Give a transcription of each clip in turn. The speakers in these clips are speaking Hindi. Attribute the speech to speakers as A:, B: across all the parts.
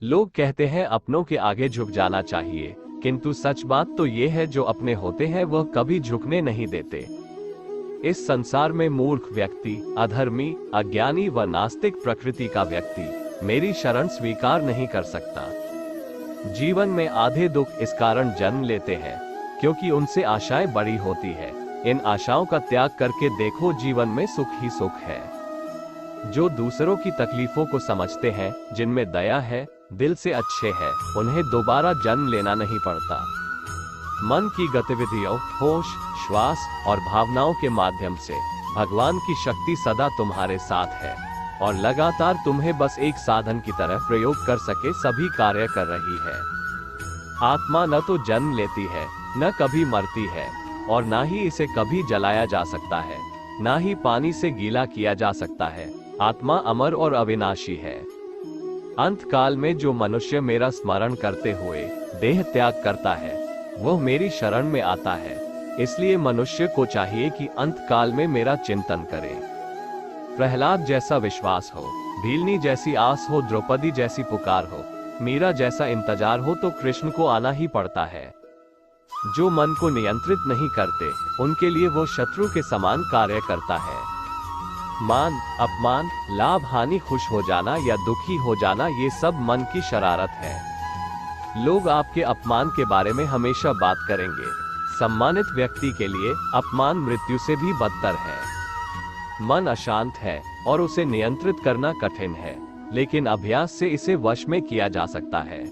A: लोग कहते हैं अपनों के आगे झुक जाना चाहिए, किंतु सच बात तो ये है जो अपने होते हैं वह कभी झुकने नहीं देते। इस संसार में मूर्ख व्यक्ति, अधर्मी, अज्ञानी व नास्तिक प्रकृति का व्यक्ति मेरी शरण स्वीकार नहीं कर सकता। जीवन में आधे दुख इस कारण जन्म लेते हैं क्योंकि उनसे आशाएं बड़ी होती है। इन आशाओं का त्याग करके देखो, जीवन में सुख ही सुख है। जो दूसरों की तकलीफों को समझते हैं, जिनमें दया है, दिल से अच्छे हैं, उन्हें दोबारा जन्म लेना नहीं पड़ता। मन की गतिविधियों, होश, श्वास और भावनाओं के माध्यम से भगवान की शक्ति सदा तुम्हारे साथ है और लगातार तुम्हें बस एक साधन की तरह प्रयोग कर सके सभी कार्य कर रही है। आत्मा न तो जन्म लेती है, न कभी मरती है और ना ही इसे कभी जलाया जा सकता है, ना ही पानी से गीला किया जा सकता है। आत्मा अमर और अविनाशी है। अंत काल में जो मनुष्य मेरा स्मरण करते हुए देह त्याग करता है, वह मेरी शरण में आता है। इसलिए मनुष्य को चाहिए कि अंत काल में मेरा चिंतन करे। प्रहलाद जैसा विश्वास हो, भीलनी जैसी आस हो, द्रौपदी जैसी पुकार हो, मीरा जैसा इंतजार हो तो कृष्ण को आना ही पड़ता है। जो मन को नियंत्रित नहीं करते, उनके लिए वो शत्रु के समान कार्य करता है। मान, अपमान, लाभ, हानि, खुश हो जाना या दुखी हो जाना, ये सब मन की शरारत है। लोग आपके अपमान के बारे में हमेशा बात करेंगे। सम्मानित व्यक्ति के लिए अपमान मृत्यु से भी बदतर है। मन अशांत है और उसे नियंत्रित करना कठिन है, लेकिन अभ्यास से इसे वश में किया जा सकता है।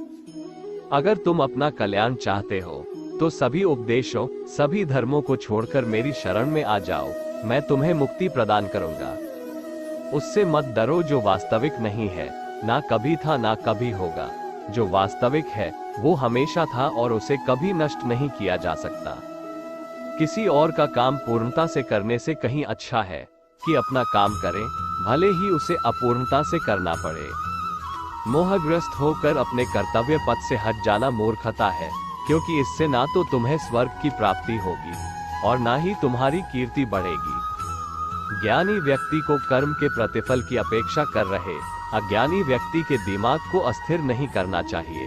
A: अगर तुम अपना कल्याण चाहते हो तो सभी उपदेशों, सभी धर्मों को छोड़कर मेरी शरण में आ जाओ, मैं तुम्हें मुक्ति प्रदान करूंगा। उससे मत डरो जो वास्तविक नहीं है, ना कभी था ना कभी होगा। जो वास्तविक है वो हमेशा था और उसे कभी नष्ट नहीं किया जा सकता। किसी और का काम पूर्णता से करने से कहीं अच्छा है कि अपना काम करें, भले ही उसे अपूर्णता से करना पड़े। मोहग्रस्त होकर अपने कर्तव्य पथ से हट जाना मूर्खता है, क्योंकि इससे ना तो तुम्हें स्वर्ग की प्राप्ति होगी और ना ही तुम्हारी कीर्ति बढ़ेगी। ज्ञानी व्यक्ति को कर्म के प्रतिफल की अपेक्षा कर रहे अज्ञानी व्यक्ति के दिमाग को अस्थिर नहीं करना चाहिए।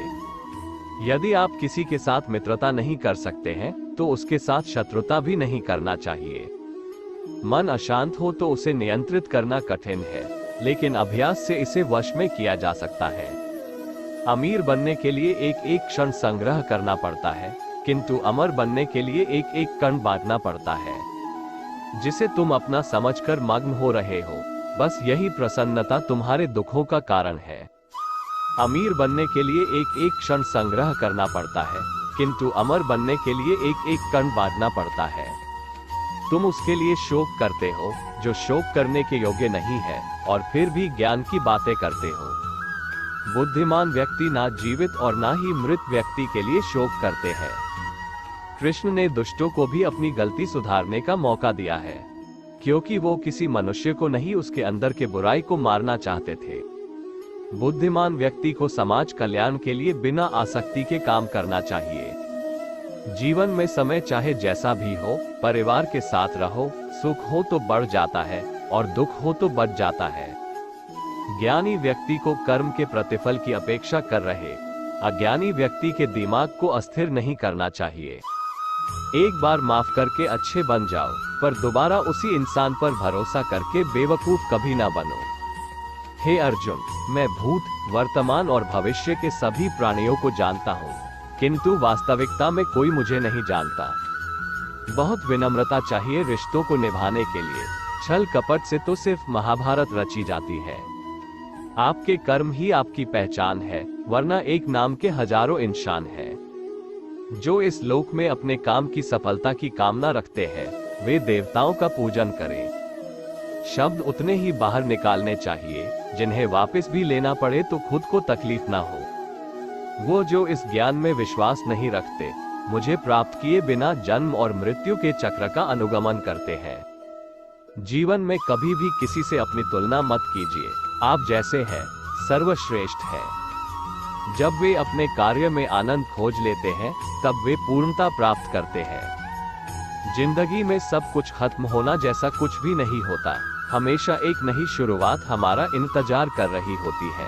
A: यदि आप किसी के साथ मित्रता नहीं कर सकते हैं तो उसके साथ शत्रुता भी नहीं करना चाहिए। मन अशांत हो तो उसे नियंत्रित करना कठिन है, लेकिन अभ्यास से इसे वश में किया जा सकता है। अमीर बनने के लिए एक एक क्षण संग्रह करना पड़ता है, किंतु अमर बनने के लिए एक एक कण बांटना पड़ता है। जिसे तुम अपना समझकर मग्न हो रहे हो, बस यही प्रसन्नता तुम्हारे दुखों का कारण है। अमीर बनने के लिए एक एक क्षण संग्रह करना पड़ता है, किंतु अमर बनने के लिए एक एक कण बांटना पड़ता है। तुम उसके लिए शोक करते हो जो शोक करने के योग्य नहीं है और फिर भी ज्ञान की बातें करते हो। बुद्धिमान व्यक्ति ना जीवित और ना ही मृत व्यक्ति के लिए शोक करते हैं। कृष्ण ने दुष्टों को भी अपनी गलती सुधारने का मौका दिया है, क्योंकि वो किसी मनुष्य को नहीं उसके अंदर के बुराई को मारना चाहते थे। बुद्धिमान व्यक्ति को समाज कल्याण के लिए बिना आसक्ति के काम करना चाहिए। जीवन में समय चाहे जैसा भी हो, परिवार के साथ रहो। सुख हो तो बढ़ जाता है और दुख हो तो बढ़ जाता है। ज्ञानी व्यक्ति को कर्म के प्रतिफल की अपेक्षा कर रहे अज्ञानी व्यक्ति के दिमाग को अस्थिर नहीं करना चाहिए। एक बार माफ करके अच्छे बन जाओ, पर दोबारा उसी इंसान पर भरोसा करके बेवकूफ कभी ना बनो। हे अर्जुन, मैं भूत, वर्तमान और भविष्य के सभी प्राणियों को जानता हूँ, किंतु वास्तविकता में कोई मुझे नहीं जानता। बहुत विनम्रता चाहिए रिश्तों को निभाने के लिए। छल कपट से तो सिर्फ महाभारत रची जाती है। आपके कर्म ही आपकी पहचान है, वरना एक नाम के हजारों इंसान हैं। जो इस लोक में अपने काम की सफलता की कामना रखते हैं, वे देवताओं का पूजन करें। शब्द उतने ही बाहर निकालने चाहिए जिन्हें वापस भी लेना पड़े तो खुद को तकलीफ ना हो। वो जो इस ज्ञान में विश्वास नहीं रखते, मुझे प्राप्त किए बिना जन्म और मृत्यु के चक्र का अनुगमन करते हैं। जीवन में कभी भी किसी से अपनी तुलना मत कीजिए। आप जैसे हैं सर्वश्रेष्ठ है। जब वे अपने कार्य में आनंद खोज लेते हैं, तब वे पूर्णता प्राप्त करते हैं। जिंदगी में सब कुछ खत्म होना जैसा कुछ भी नहीं होता। हमेशा एक नई शुरुआत हमारा इंतजार कर रही होती है।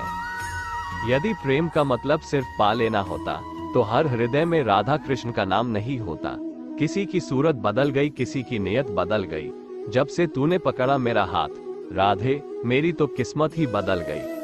A: यदि प्रेम का मतलब सिर्फ पा लेना होता तो हर हृदय में राधा कृष्ण का नाम नहीं होता। किसी की सूरत बदल गई, किसी की नियत बदल गई। जब से तूने पकड़ा मेरा हाथ राधे, मेरी तो किस्मत ही बदल गई।